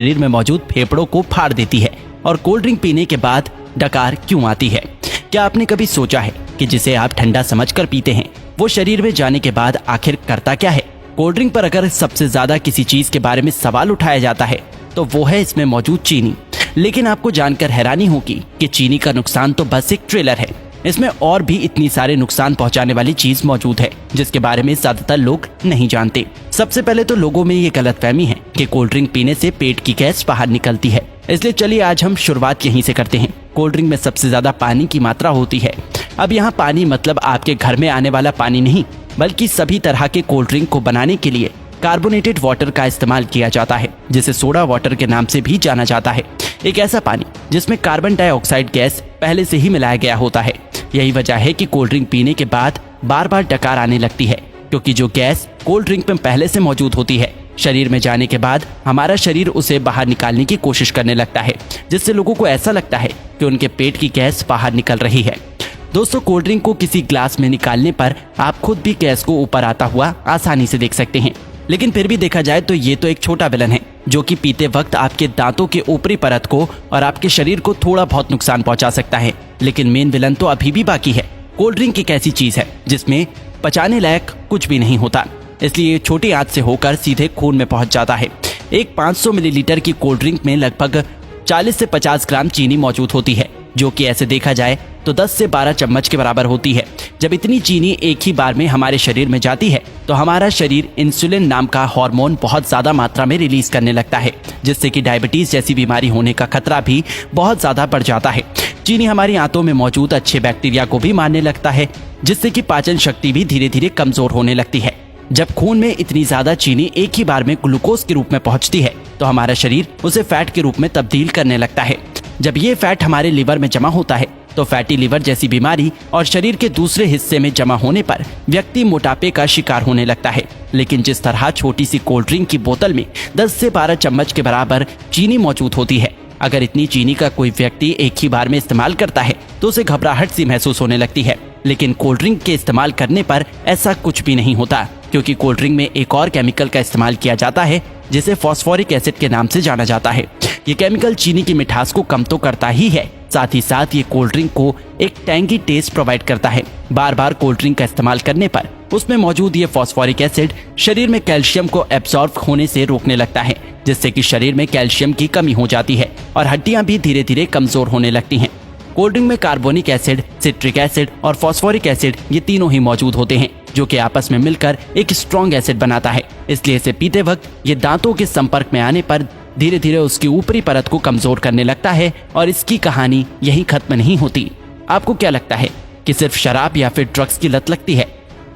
शरीर में मौजूद फेफड़ों को फाड़ देती है और कोल्ड ड्रिंक पीने के बाद डकार क्यों आती है। क्या आपने कभी सोचा है कि जिसे आप ठंडा समझकर पीते हैं वो शरीर में जाने के बाद आखिर करता क्या है। कोल्ड ड्रिंक पर अगर सबसे ज्यादा किसी चीज के बारे में सवाल उठाया जाता है तो वो है इसमें मौजूद चीनी। लेकिन आपको जानकर हैरानी होगी कि चीनी का नुकसान तो बस एक ट्रेलर है, इसमें और भी इतनी सारे नुकसान पहुंचाने वाली चीज मौजूद है जिसके बारे में ज्यादातर लोग नहीं जानते। सबसे पहले तो लोगों में ये गलतफहमी है कि कोल्ड ड्रिंक पीने से पेट की गैस बाहर निकलती है, इसलिए चलिए आज हम शुरुआत यहीं से करते हैं। कोल्ड ड्रिंक में सबसे ज्यादा पानी की मात्रा होती है। अब यहाँ पानी मतलब आपके घर में आने वाला पानी नहीं, बल्कि सभी तरह के कोल्ड ड्रिंक को बनाने के लिए कार्बोनेटेड वाटर का इस्तेमाल किया जाता है, जिसे सोडा वाटर के नाम से भी जाना जाता है। एक ऐसा पानी जिसमें कार्बन डाइऑक्साइड गैस पहले से ही मिलाया गया होता है। यही वजह है कि कोल्ड ड्रिंक पीने के बाद बार बार डकार आने लगती है, क्योंकि जो गैस कोल्ड ड्रिंक में पहले से मौजूद होती है शरीर में जाने के बाद हमारा शरीर उसे बाहर निकालने की कोशिश करने लगता है, जिससे लोगों को ऐसा लगता है कि उनके पेट की गैस बाहर निकल रही है। दोस्तों, कोल्ड ड्रिंक को किसी ग्लास में निकालने पर आप खुद भी गैस को ऊपर आता हुआ आसानी से देख सकते हैं, लेकिन फिर भी देखा जाए तो ये तो एक छोटा विलन है जो कि पीते वक्त आपके दांतों के ऊपरी परत को और आपके शरीर को थोड़ा बहुत नुकसान पहुंचा सकता है। लेकिन मेन विलन तो अभी भी बाकी है। कोल्ड ड्रिंक एक ऐसी चीज है जिसमें पचाने लायक कुछ भी नहीं होता, इसलिए छोटी आंच से होकर सीधे खून में पहुंच जाता है। एक 500 मिलीलीटर की कोल्ड ड्रिंक में लगभग 40 से 50 ग्राम चीनी मौजूद होती है, जो कि ऐसे देखा जाए तो 10 से 12 चम्मच के बराबर होती है। जब इतनी चीनी एक ही बार में हमारे शरीर में जाती है तो हमारा शरीर इंसुलिन नाम का हार्मोन बहुत ज्यादा मात्रा में रिलीज करने लगता है, जिससे कि डायबिटीज जैसी बीमारी होने का खतरा भी बहुत ज्यादा बढ़ जाता है। चीनी हमारी आंतों में मौजूद अच्छे बैक्टीरिया को भी मारने लगता है, जिससे कि पाचन शक्ति भी धीरे धीरे कमजोर होने लगती है। जब खून में इतनी ज्यादा चीनी एक ही बार में ग्लूकोज के रूप में पहुंचती है तो हमारा शरीर उसे फैट के रूप में तब्दील करने लगता है। जब ये फैट हमारे लिवर में जमा होता है तो फैटी लिवर जैसी बीमारी और शरीर के दूसरे हिस्से में जमा होने पर व्यक्ति मोटापे का शिकार होने लगता है। लेकिन जिस तरह छोटी सी कोल्ड ड्रिंक की बोतल में 10 से 12 चम्मच के बराबर चीनी मौजूद होती है, अगर इतनी चीनी का कोई व्यक्ति एक ही बार में इस्तेमाल करता है तो उसे घबराहट सी महसूस होने लगती है। लेकिन कोल्ड ड्रिंक के इस्तेमाल करने पर ऐसा कुछ भी नहीं होता, क्योंकि कोल्ड ड्रिंक में एक और केमिकल का इस्तेमाल किया जाता है जिसे फॉस्फोरिक एसिड के नाम से जाना जाता है। ये केमिकल चीनी की मिठास को कम तो करता ही है, साथ ही साथ ये कोल्ड ड्रिंक को एक टैंगी टेस्ट प्रोवाइड करता है। बार बार कोल्ड ड्रिंक का इस्तेमाल करने पर उसमें मौजूद ये फॉस्फोरिक एसिड शरीर में कैल्शियम को एब्सॉर्ब होने से रोकने लगता है, जिससे कि शरीर में कैल्शियम की कमी हो जाती है और हड्डियां भी धीरे धीरे कमजोर होने लगती हैं। कोल्ड ड्रिंक में कार्बोनिक एसिड, सिट्रिक एसिड और फॉस्फोरिक एसिड ये तीनों ही मौजूद होते हैं, जो कि आपस में मिलकर एक स्ट्रॉन्ग एसिड बनाता है। इसलिए इसे पीते वक्त ये दांतों के संपर्क में आने पर धीरे धीरे उसकी ऊपरी परत को कमजोर करने लगता है और इसकी कहानी यहीं खत्म नहीं होती। आपको क्या लगता है कि सिर्फ शराब या फिर ड्रग्स की लत लगती है?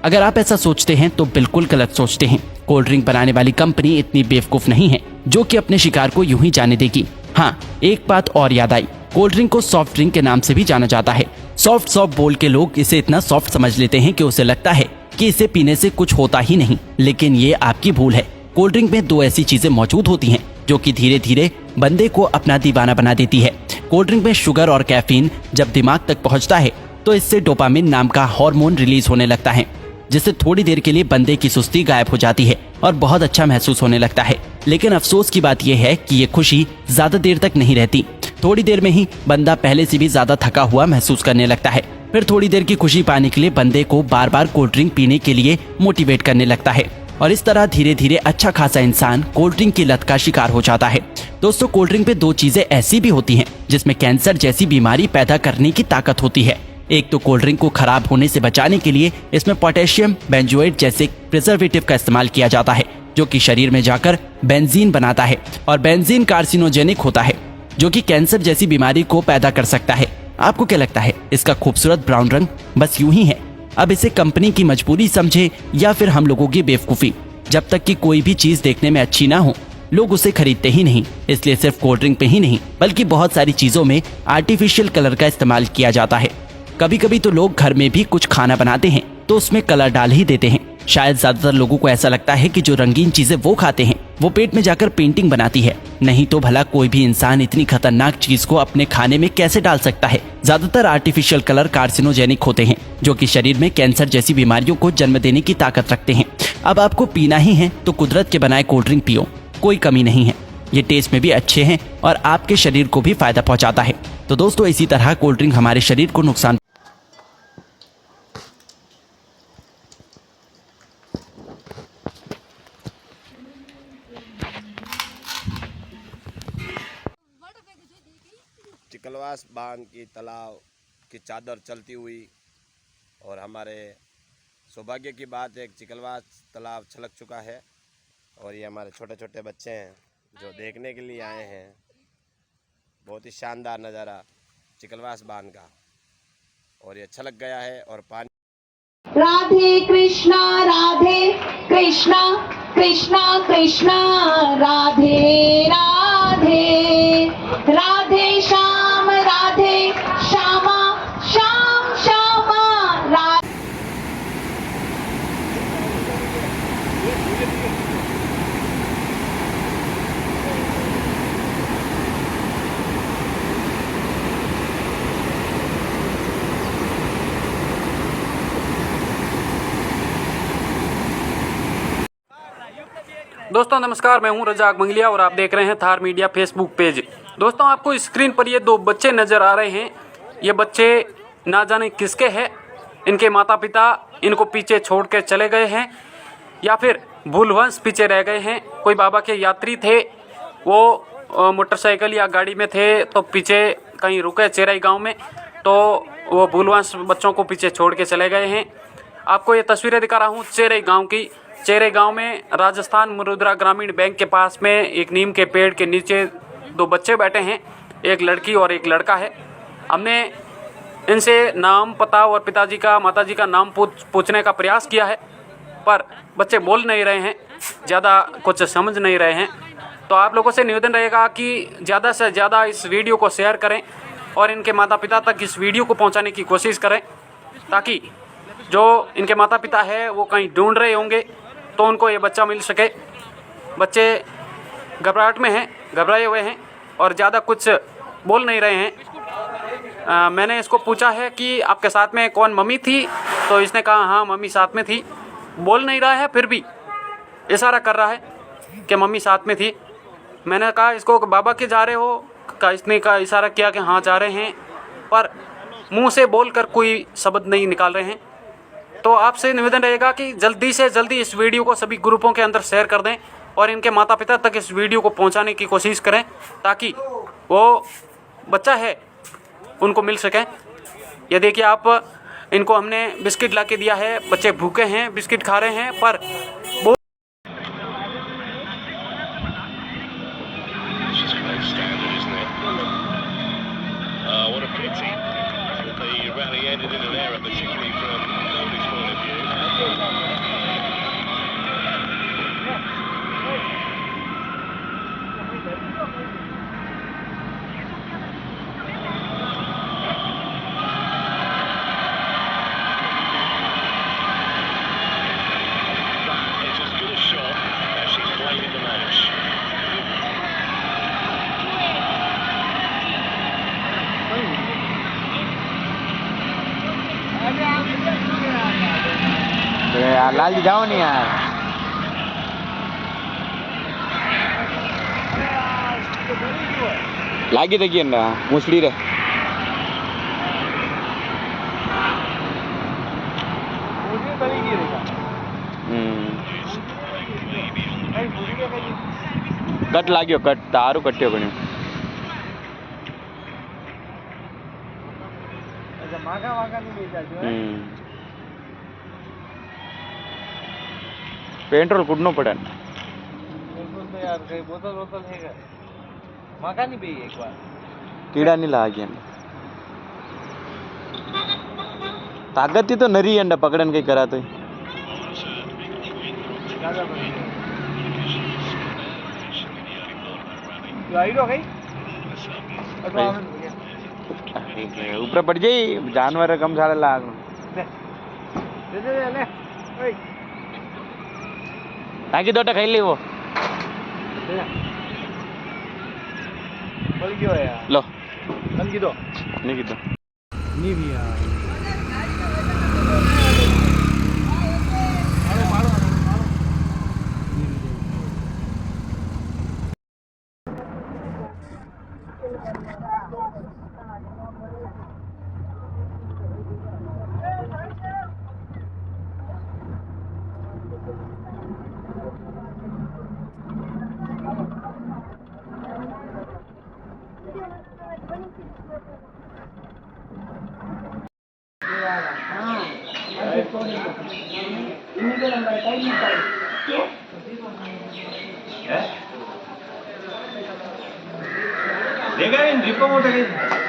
अगर आप ऐसा सोचते हैं तो बिल्कुल गलत सोचते हैं। कोल्ड ड्रिंक बनाने वाली कंपनी इतनी बेवकूफ नहीं है जो कि अपने शिकार को यूं ही जाने देगी। हाँ, एक बात और याद आई, कोल्ड ड्रिंक को सॉफ्ट ड्रिंक के नाम से भी जाना जाता है। सॉफ्ट बोल के लोग इसे इतना सॉफ्ट समझ लेते हैं कि उसे लगता है कि इसे पीने से कुछ होता ही नहीं, लेकिन ये आपकी भूल है। कोल्ड ड्रिंक में दो ऐसी चीजें मौजूद होती हैं जो कि धीरे धीरे बंदे को अपना दीवाना बना देती है। कोल्ड ड्रिंक में शुगर और कैफीन जब दिमाग तक पहुंचता है तो इससे डोपामिन नाम का हार्मोन रिलीज होने लगता है, जिससे थोड़ी देर के लिए बंदे की सुस्ती गायब हो जाती है और बहुत अच्छा महसूस होने लगता है। लेकिन अफसोस की बात यह है कि ये खुशी ज्यादा देर तक नहीं रहती। थोड़ी देर में ही बंदा पहले से भी ज्यादा थका हुआ महसूस करने लगता है। फिर थोड़ी देर की खुशी पाने के लिए बंदे को बार बार कोल्ड ड्रिंक पीने के लिए मोटिवेट करने लगता है और इस तरह धीरे धीरे अच्छा खासा इंसान कोल्ड ड्रिंक की लत का शिकार हो जाता है। दोस्तों, कोल्ड ड्रिंक पे दो चीजें ऐसी भी होती हैं जिसमें कैंसर जैसी बीमारी पैदा करने की ताकत होती है। एक तो कोल्ड ड्रिंक को खराब होने से बचाने के लिए इसमें पोटेशियम बेंजोएट जैसे प्रिजर्वेटिव का इस्तेमाल किया जाता है, जो कि शरीर में जाकर बेंजीन बनाता है और बेंजीन कार्सिनोजेनिक होता है, जो कि कैंसर जैसी बीमारी को पैदा कर सकता है। आपको क्या लगता है इसका खूबसूरत ब्राउन रंग बस यूं ही है? अब इसे कंपनी की मजबूरी समझे या फिर हम लोगों की बेवकूफी? जब तक कि कोई भी चीज देखने में अच्छी ना हो लोग उसे खरीदते ही नहीं। इसलिए सिर्फ कोल्ड ड्रिंक पे ही नहीं बल्कि बहुत सारी चीजों में आर्टिफिशियल कलर का इस्तेमाल किया जाता है। कभी कभी तो लोग घर में भी कुछ खाना बनाते हैं तो उसमें कलर डाल ही देते हैं। शायद ज्यादातर लोगों को ऐसा लगता है कि जो रंगीन चीजें वो खाते हैं वो पेट में जाकर पेंटिंग बनाती है। नहीं तो भला कोई भी इंसान इतनी खतरनाक चीज को अपने खाने में कैसे डाल सकता है? ज्यादातर आर्टिफिशियल कलर कार्सिनोजेनिक होते हैं, जो कि शरीर में कैंसर जैसी बीमारियों को जन्म देने की ताकत रखते हैं। अब आपको पीना ही है तो कुदरत के बनाए कोल्ड ड्रिंक पियो, कोई कमी नहीं है। ये टेस्ट में भी अच्छे हैं और आपके शरीर को भी फायदा पहुंचाता है। तो दोस्तों इसी तरह कोल्ड ड्रिंक हमारे शरीर को नुकसान चिकलवास बांध की तालाब की चादर चलती हुई और हमारे सौभाग्य की बात है, चिकलवास तालाब छलक चुका है और ये हमारे छोटे छोटे बच्चे हैं जो देखने के लिए आए हैं। बहुत ही शानदार नज़ारा चिकलवास बांध का और ये छलक गया है और पानी। राधे कृष्णा कृष्णा कृष्णा राधे राधे राधे श्यामा श्याम श्यामा राधे। दोस्तों नमस्कार, मैं हूं रजाक मंगलिया और आप देख रहे हैं थार मीडिया फेसबुक पेज। दोस्तों आपको स्क्रीन पर ये दो बच्चे नज़र आ रहे हैं। ये बच्चे ना जाने किसके हैं, इनके माता पिता इनको पीछे छोड़ के चले गए हैं या फिर भूलवंश पीछे रह गए हैं। कोई बाबा के यात्री थे, वो मोटरसाइकिल या गाड़ी में थे तो पीछे कहीं रुके चेराई गाँव में, तो वो भूलवंश बच्चों को पीछे छोड़ के चले गए हैं। आपको ये तस्वीरें दिखा रहा हूँ चेराई गाँव की। चेरे गांव में राजस्थान मुरुद्रा ग्रामीण बैंक के पास में एक नीम के पेड़ के नीचे दो बच्चे बैठे हैं, एक लड़की और एक लड़का है। हमने इनसे नाम, पता और पिताजी का, माताजी का नाम पूछने का प्रयास किया है, पर बच्चे बोल नहीं रहे हैं, ज़्यादा कुछ समझ नहीं रहे हैं। तो आप लोगों से निवेदन रहेगा कि ज़्यादा से ज़्यादा इस वीडियो को शेयर करें और इनके माता पिता तक इस वीडियो को पहुँचाने की कोशिश करें, ताकि जो इनके माता पिता है वो कहीं ढूंढ रहे होंगे तो उनको ये बच्चा मिल सके। बच्चे घबराहट में हैं, घबराए हुए हैं और ज़्यादा कुछ बोल नहीं रहे हैं। मैंने इसको पूछा है कि आपके साथ में कौन मम्मी थी, तो इसने कहा हाँ मम्मी साथ में थी। बोल नहीं रहा है फिर भी इशारा कर रहा है कि मम्मी साथ में थी। मैंने कहा इसको बाबा के जा रहे हो का, इसने का इशारा किया कि हाँ जा रहे हैं, पर मुंह से बोलकर कोई शब्द नहीं निकाल रहे हैं। तो आपसे निवेदन रहेगा कि जल्दी से जल्दी इस वीडियो को सभी ग्रुपों के अंदर शेयर कर दें और इनके माता पिता तक इस वीडियो को पहुंचाने की कोशिश करें, ताकि वो बच्चा है उनको मिल सके। ये देखिए आप, इनको हमने बिस्किट ला के दिया है, बच्चे भूखे हैं, बिस्किट खा रहे हैं, पर वो यार लाल जी जाओ नहीं यार। लागी देखिए ना मुसड़ी रे। कट लाग्यो, कट तारू कट्यो बन्यो। पेट्रोल कुटनो पड़े पेट्रोल तो यार कई बोतल है माका नहीं पी एक बार कीड़ा नहीं ला गया ताकत ही तो नरी अंडा पकड़न कई करा तो ऊपर पड़ जाई जानवर कम सारे लाग ताकि दोटा खाई ले वो लो नहीं भी देखा इन जिप्पा मोठा काही